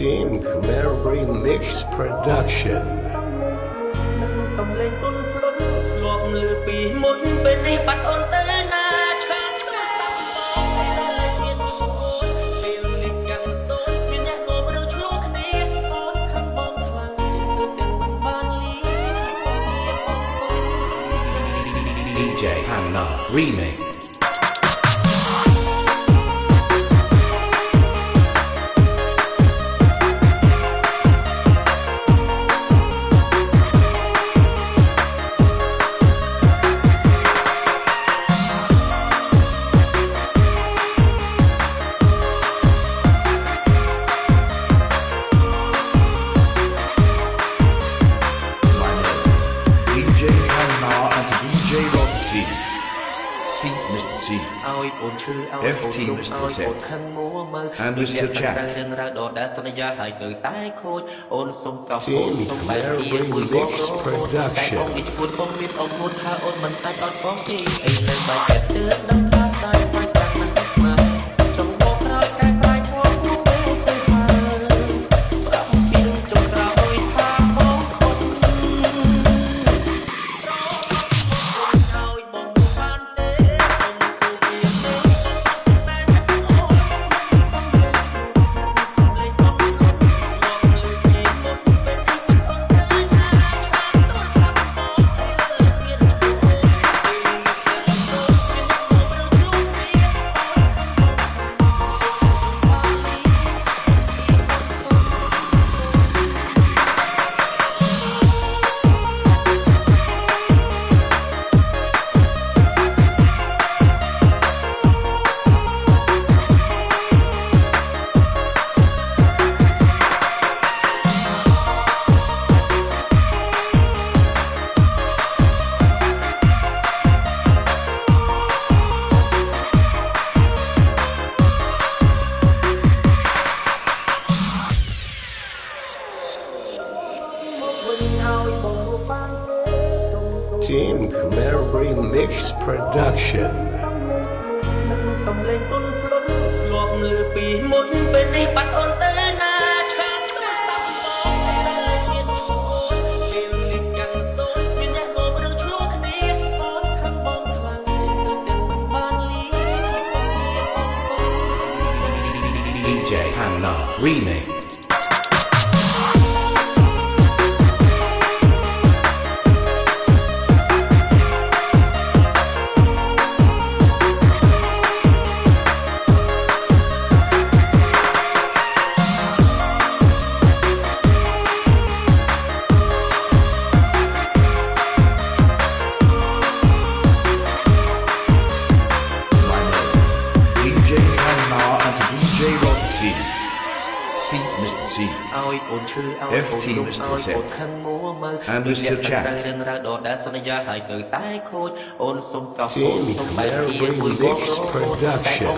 Team Khmer Remix Production កំលេងទុនផ្លុនធ្លាប់លើពីមុនពេលនេះបាត់អូនទៅណាឆ្កាត់ទៅសាប់បងតែឡើយមានអូនពេលនេះស្កាន់សូនមានអ្នកមករើឆ្លោះគ្នាអូនខឹងបងខ្លាំងទៅទាំងមិនបានលី DJ Hanna Remix Mr. C, FT Mr. Z, and Mr. Chat. Team Khmer Remix Production Team Khmer Remix Production កំលេងទុនផ្លុនធ្លាប់លើពីមុនពេលនេះបាត់អូនទៅណាឆ្កាត់ទៅសាប់បងតែឡើយមានអូនពេលនេះស្កាន់សូនមានអ្នកមករើឆ្លោះគ្នាអូនខឹងបងខ្លាំងទៅទាំងមិនបានលី DJ Hanna Remix Mr. C, FT Mr. Z, and Mr. Chat. Team Khmer Remix Production